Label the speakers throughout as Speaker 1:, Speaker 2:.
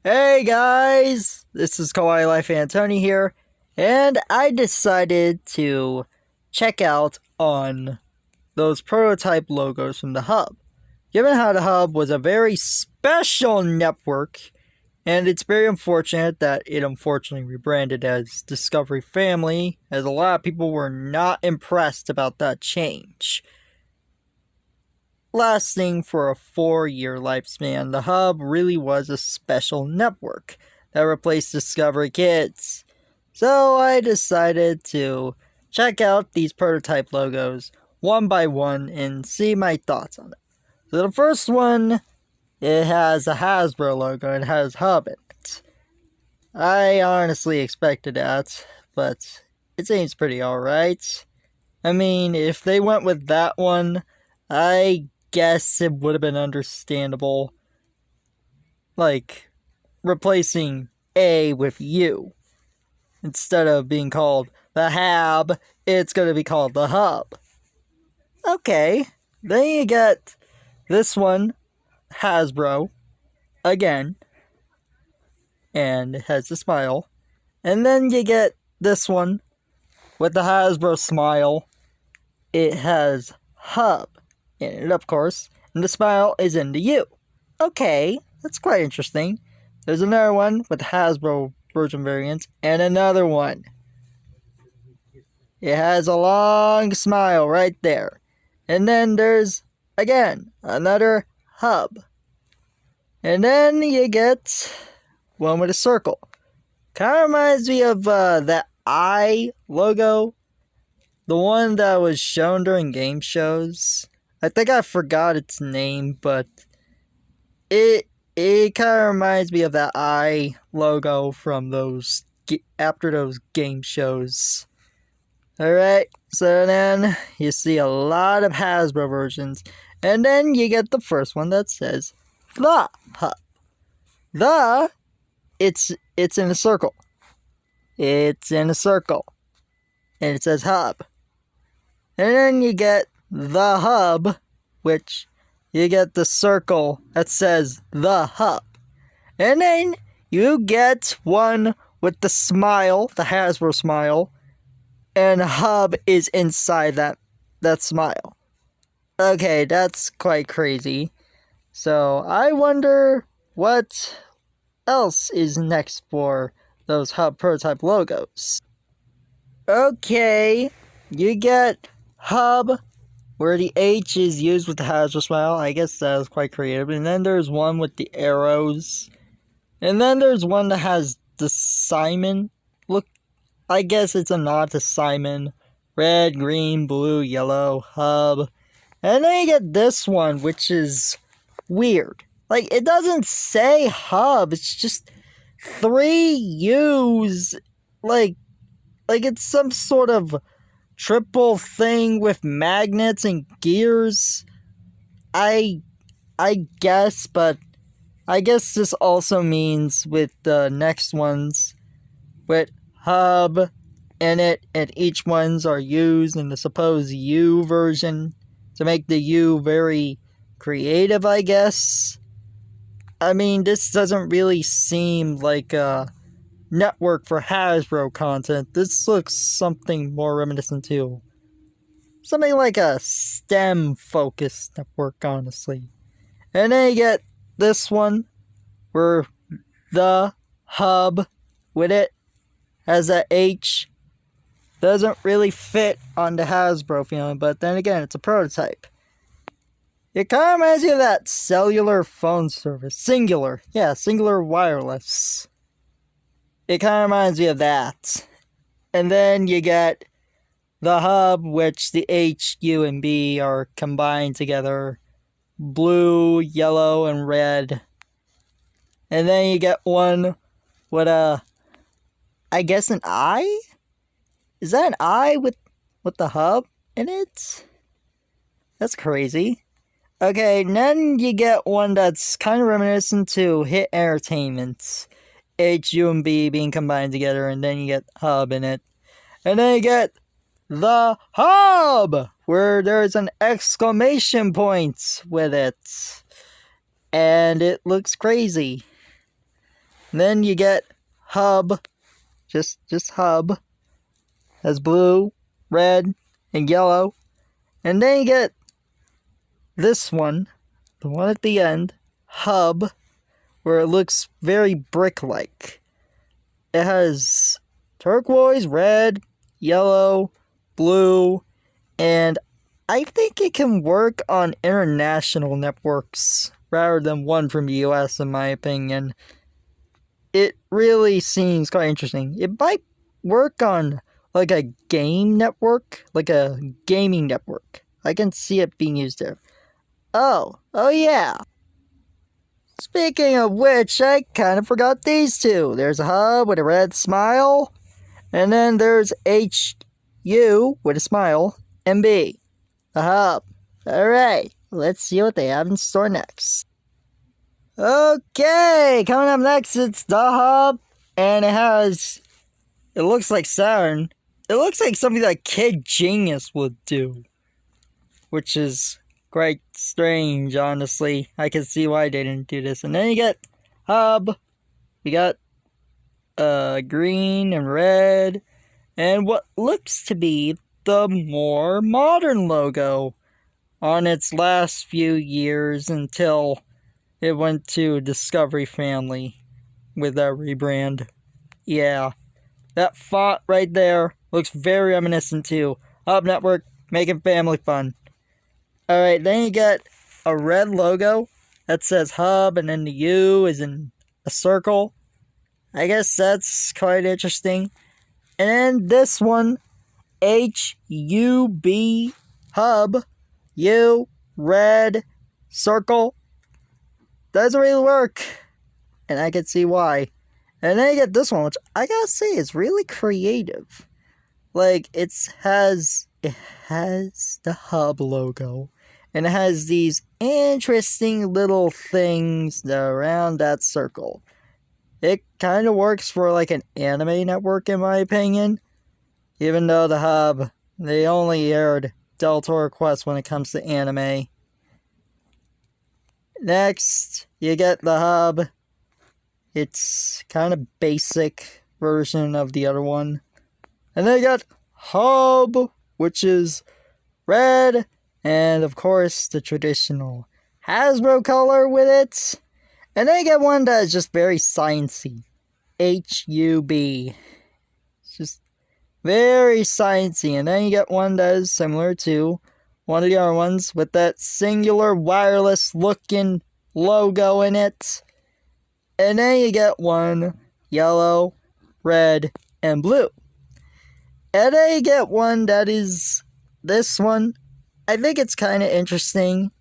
Speaker 1: Hey guys, this is Kawaii Life Antony here, and I decided to check out on those prototype logos from the Hub. Given how the Hub was a very special network, and it's very unfortunate that it unfortunately rebranded as Discovery Family, as a lot of people were not impressed about that change. Lasting for a 4-year lifespan, the Hub really was a special network that replaced Discovery Kids. So I decided to check out these prototype logos one by one and see my thoughts on it. So the first one, it has a Hasbro logo. It has Hub in it. I honestly expected that, but it seems pretty alright. I mean, if they went with that one, I guess it would have been understandable. Like, replacing A with U. Instead of being called the Hab, it's going to be called the Hub. Okay, then you get this one, Hasbro, again, and it has a smile. And then you get this one with the Hasbro smile. It has Hub in it, of course, and the smile is in the U. Okay, that's quite interesting. There's another one with Hasbro version variants, and another one. It has a long smile right there. And then there's, again, another Hub. And then you get one with a circle. Kind of reminds me of that I logo, the one that was shown during game shows. I think I forgot its name, but it kind of reminds me of that I logo from those after those game shows. Alright, so then you see a lot of Hasbro versions, and then you get the first one that says the Hub. The, it's in a circle. It's in a circle. And it says Hub. And then you get the Hub, which you get the circle that says the Hub. And then you get one with the smile, the Hasbro smile, and Hub is inside that smile. Okay, that's quite crazy. So I wonder what else is next for those Hub prototype logos. Okay, you get Hub, where the H is used with the Hasbro smile. I guess that was quite creative. And then there's one with the arrows. And then there's one that has the Simon look. I guess it's a nod to Simon. Red, green, blue, yellow, Hub. And then you get this one, which is weird. Like, it doesn't say Hub. It's just 3 U's. Like it's some sort of triple thing with magnets and gears. I guess, but I guess this also means with the next ones, with Hub in it, and each ones are used in the supposed U version to make the U very creative, I guess. I mean, this doesn't really seem like a network for Hasbro content. This looks something more reminiscent to something like a STEM-focused network, honestly. And then you get this one, where the Hub with it has a H. Doesn't really fit on the Hasbro feeling, but then again, it's a prototype. It kind of reminds me of that cellular phone service. Singular wireless. It kind of reminds me of that. And then you get the Hub, which the H, U, and B are combined together. Blue, yellow, and red. And then you get one with I guess an eye? Is that an eye with the Hub in it? That's crazy. Okay, and then you get one that's kind of reminiscent to Hit Entertainment. H, U, and B being combined together, and then you get Hub in it. And then you get the Hub, where there's an exclamation point with it. And it looks crazy. And then you get Hub, just Hub, has blue, red, and yellow. And then you get this one, the one at the end, Hub, where it looks very brick-like. It has turquoise, red, yellow, blue, and I think it can work on international networks rather than one from the US, in my opinion. It really seems quite interesting. It might work on like a game network, like a gaming network. I can see it being used there. Oh yeah. Speaking of which, I kind of forgot these two. There's a hub with a red smile, and then there's HU with a smile, and B, a hub. Alright, let's see what they have in store next. Okay, coming up next, it's the hub, and it looks like Saturn. It looks like something that Kid Genius would do, which is quite strange, honestly. I can see why they didn't do this. And then you get hub. You got green and red, and what looks to be the more modern logo on its last few years until it went to Discovery Family with that rebrand. Yeah, that font right there looks very reminiscent to Hub Network, making family fun. Alright, then you get a red logo that says Hub, and then the U is in a circle. I guess that's quite interesting. And then this one, HUB, Hub, U, red, circle. Doesn't really work, and I can see why. And then you get this one, which I gotta say is really creative. Like, it has the hub logo, and it has these interesting little things around that circle. It kind of works for like an anime network, in my opinion. Even though the hub, they only aired Del Toro Quest when it comes to anime. Next, you get the hub. It's kind of basic version of the other one. And then you got hub, which is red, and of course the traditional Hasbro color with it. And then you get one that is just very sciencey. HUB. It's just very sciencey. And then you get one that is similar to one of the other ones with that singular wireless looking logo in it. And then you get one yellow, red, and blue. And then you get one that is this one. I think it's kind of interesting,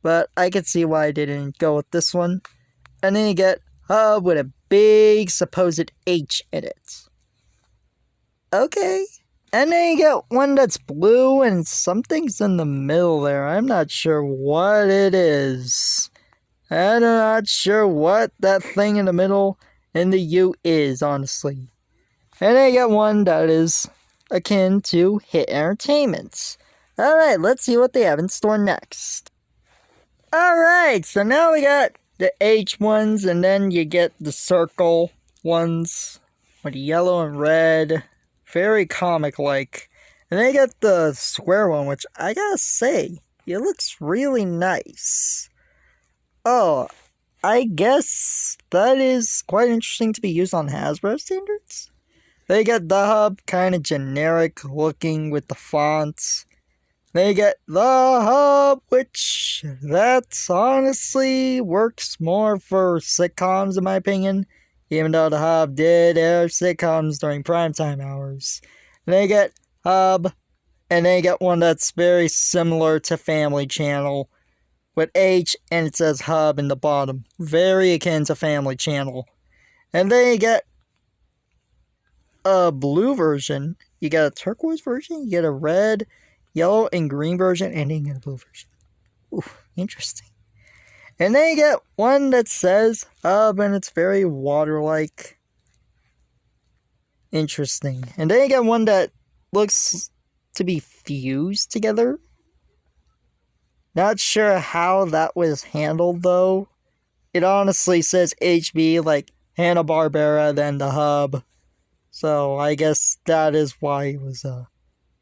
Speaker 1: but I can see why I didn't go with this one. And then you get hub with a big supposed H in it. Okay. And then you get one that's blue and something's in the middle there. I'm not sure what it is. I'm not sure what that thing in the middle in the U is, honestly. And then you get one that is akin to Hit Entertainment. Alright, let's see what they have in store next. Alright, so now we got the H ones, and then you get the circle ones with yellow and red. Very comic-like. And then you get the square one, which I gotta say, it looks really nice. Oh, I guess that is quite interesting to be used on Hasbro standards. They get the hub, kind of generic looking with the fonts. They get the hub, which that honestly works more for sitcoms in my opinion. Even though the hub did air sitcoms during primetime hours. And they get hub, and they get one that's very similar to Family Channel. With H, and it says hub in the bottom. Very akin to Family Channel. And then you get a blue version. You get a turquoise version. You get a red, yellow, and green version. And then you get a blue version. Ooh, interesting. And then you get one that says hub, and it's very water-like. Interesting. And then you get one that looks to be fused together. Not sure how that was handled, though. It honestly says HB, like, Hanna-Barbera than the hub. So I guess that is why it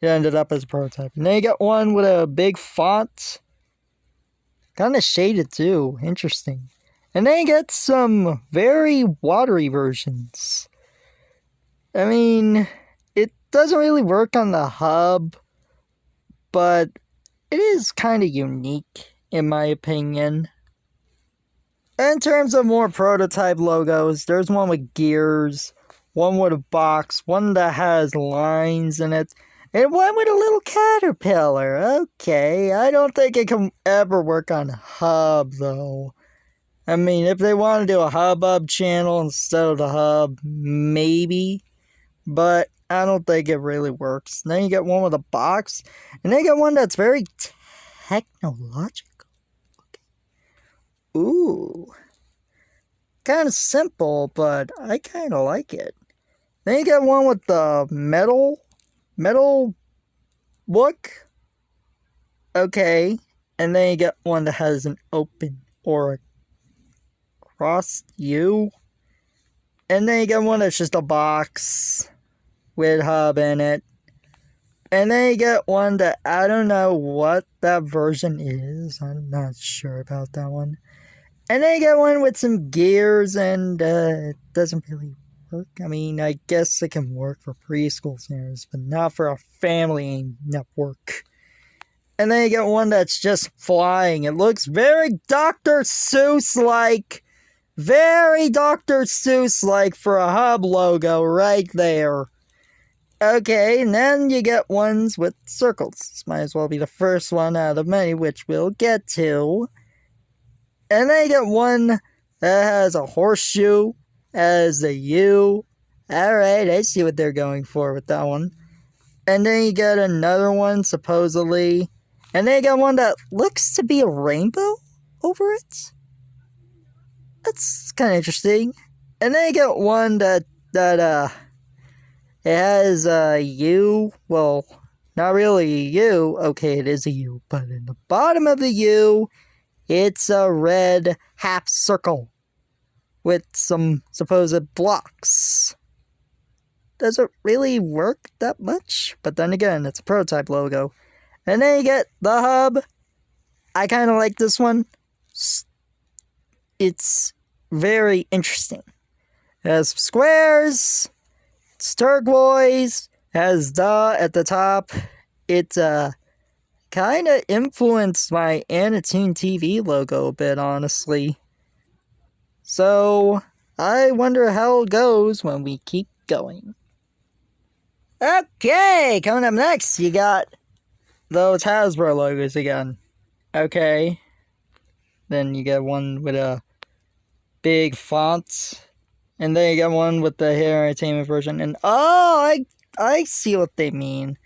Speaker 1: ended up as a prototype. And then you got one with a big font. Kind of shaded too. Interesting. And then you get some very watery versions. I mean, it doesn't really work on the hub, but it is kind of unique, in my opinion. In terms of more prototype logos, there's one with gears, one with a box, one that has lines in it, and one with a little caterpillar. Okay, I don't think it can ever work on hub, though. I mean, if they want to do a hub channel instead of the hub, maybe. But I don't think it really works. Then you get one with a box, and then you get one that's very technological. Ooh. Kind of simple, but I kind of like it. Then you get one with the metal look. Okay. And then you get one that has an open or a crossed U. And then you get one that's just a box with hub in it. And then you get one that I don't know what that version is. I'm not sure about that one. And then you get one with some gears, and it doesn't really work. I mean, I guess it can work for preschool standards, but not for a family network. And then you get one that's just flying. It looks very Dr. Seuss-like. Very Dr. Seuss-like for a hub logo right there. Okay, and then you get ones with circles. This might as well be the first one out of many, which we'll get to. And then you get one that has a horseshoe as a U. Alright, I see what they're going for with that one. And then you get another one, supposedly. And then you get one that looks to be a rainbow over it. That's kind of interesting. And then you get one that it has a U. Well, not really a U. Okay, it is a U. But in the bottom of the U, it's a red half circle with some supposed blocks. Does it really work that much? But then again, it's a prototype logo. And then you get the hub. I kind of like this one. It's very interesting. It has squares. It's turquoise. Has the at the top. It's kind of influenced my Anatoon TV logo a bit, honestly. So, I wonder how it goes when we keep going. Okay, coming up next, you got those Hasbro logos again. Okay. Then you get one with a big font. And then you get one with the hair entertainment version. And oh, I see what they mean.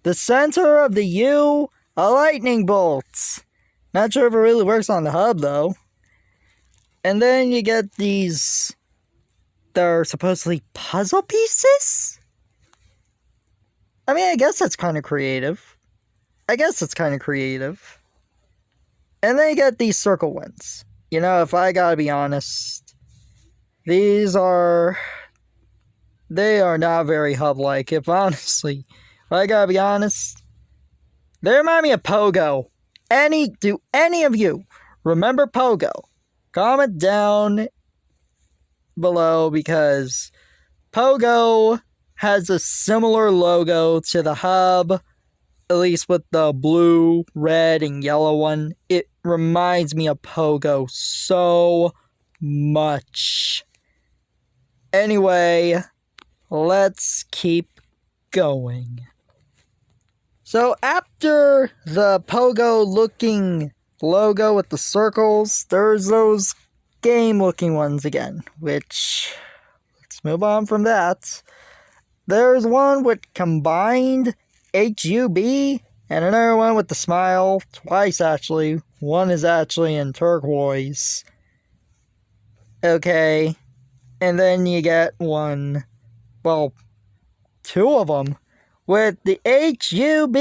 Speaker 1: The center of the U, a lightning bolt. Not sure if it really works on the hub, though. And then you get these, they're supposedly puzzle pieces? I mean, I guess that's kind of creative. And then you get these circle ones. You know, if I gotta be honest, they are not very hub-like. If I gotta be honest, they remind me of Pogo. Do any of you remember Pogo? Comment down below, because Pogo has a similar logo to the hub, at least with the blue, red, and yellow one. It reminds me of Pogo so much. Anyway, let's keep going. So after the Pogo-looking logo with the circles, there's those game-looking ones again, which, let's move on from that. There's one with combined HUB, and another one with the smile, twice actually. One is actually in turquoise. Okay, and then you get one, well, two of them, with the HUB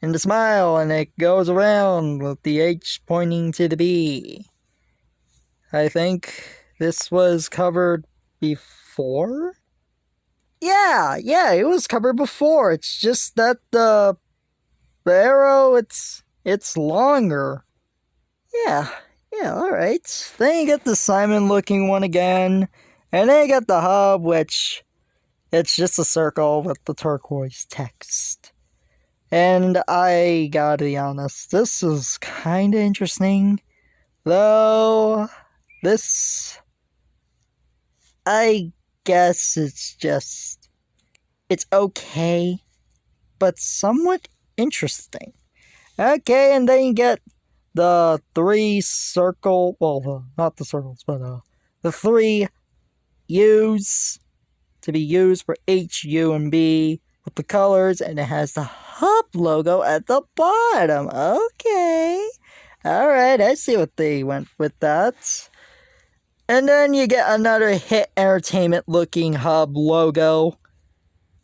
Speaker 1: and the smile, and it goes around with the H pointing to the B. I think this was covered before? Yeah, it was covered before. It's just that the arrow, it's longer. Yeah, alright. Then you get the Simon looking one again. And then you get the hub, which it's just a circle with the turquoise text. And I gotta be honest, this is kinda interesting. Though, this, I guess it's okay, but somewhat interesting. Okay, and then you get the not the circles, but the 3 U's to be used for H, U, and B with the colors, and it has the hub logo at the bottom. Okay. Alright, I see what they went with that. And then you get another Hit Entertainment looking hub logo.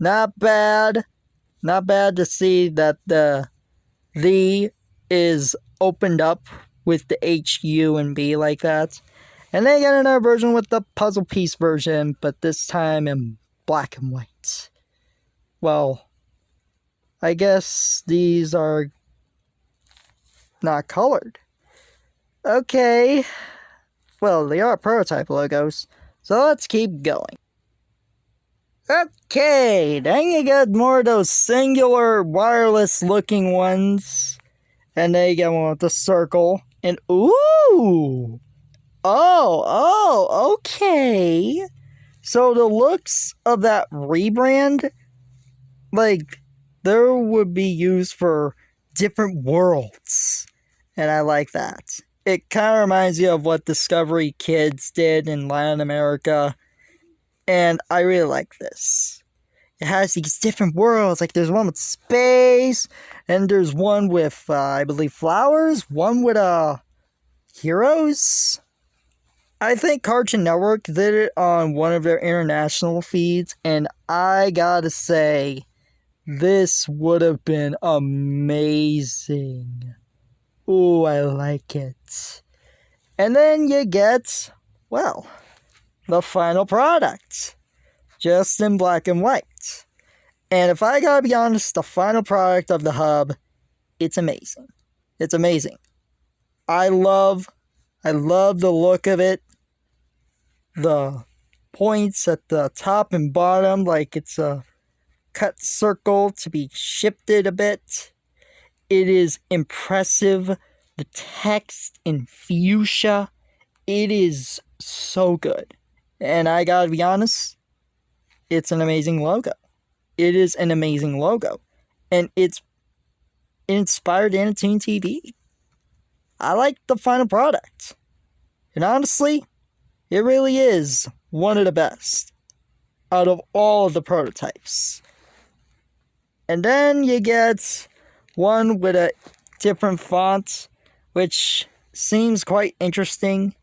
Speaker 1: Not bad. Not bad to see that the is opened up with the H, U, and B like that. And then you get another version with the puzzle piece version, but this time in black and white. Well, I guess these are not colored. Okay. Well, they are prototype logos, so let's keep going. Okay, then you get more of those singular wireless looking ones. And then you get one with the circle. And ooh! Oh, okay. So the looks of that rebrand, like, there would be used for different worlds. And I like that. It kind of reminds you of what Discovery Kids did in Latin America. And I really like this. It has these different worlds. Like, there's one with space. And there's one with, I believe, flowers. One with, heroes. I think Cartoon Network did it on one of their international feeds. And I gotta say, this would have been amazing. Ooh, I like it. And then you get, well, the final product. Just in black and white. And if I gotta be honest, the final product of the hub, it's amazing. It's amazing. I love the look of it. The points at the top and bottom, like it's a cut circle to be shifted a bit. It is impressive. The text in fuchsia, it is so good. And I gotta be honest, it's an amazing logo. It is an amazing logo. And it's inspired Anatoon TV. I like the final product. And honestly, it really is one of the best out of all of the prototypes. And then you get one with a different font, which seems quite interesting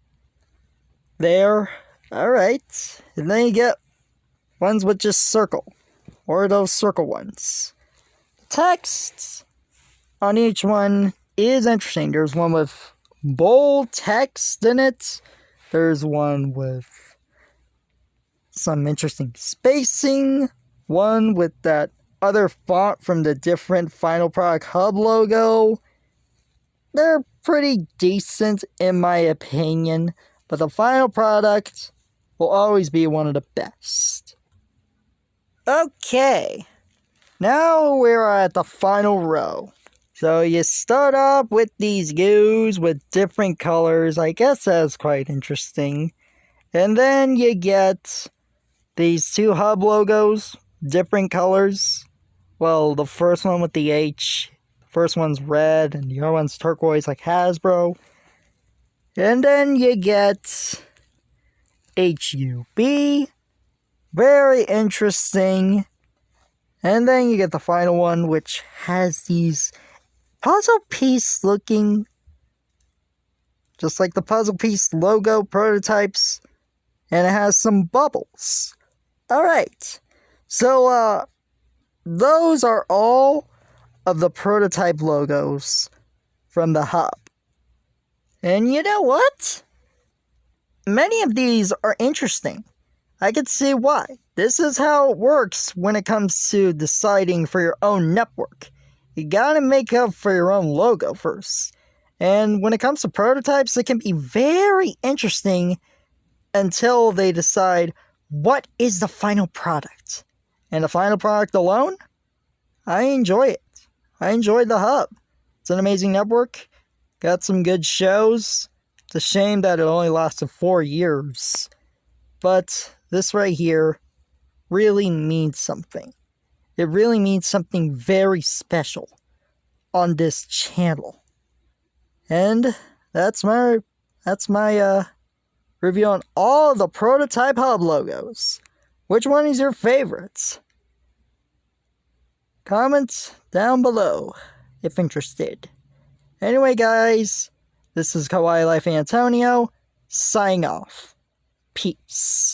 Speaker 1: there. Alright. And then you get ones with just circle, or those circle ones. Text on each one is interesting. There's one with bold text in it. There's one with some interesting spacing. One with that other font from the different final product hub logo. They're pretty decent in my opinion, but the final product will always be one of the best. Okay, now we're at the final row. So you start off with these U's with different colors. I guess that's quite interesting. And then you get these 2 hub logos, different colors. Well, the first one with the H, the first one's red, and the other one's turquoise like Hasbro. And then you get HUB, very interesting. And then you get the final one, which has these puzzle piece looking, just like the puzzle piece logo prototypes, and it has some bubbles. Alright, so those are all of the prototype logos from the hub. And you know what? many of these are interesting. I can see why. This is how it works when it comes to deciding for your own network. You gotta make up for your own logo first. And when it comes to prototypes, it can be very interesting until they decide what is the final product. And the final product alone, I enjoy it. I enjoyed the hub. It's an amazing network. Got some good shows. It's a shame that it only lasted 4 years. But this right here really means something. It really means something very special on this channel. And that's my review on all the prototype hub logos. Which one is your favorite? Comment down below if interested. Anyway, guys, this is Kawaii Life Antonio, signing off. Peace.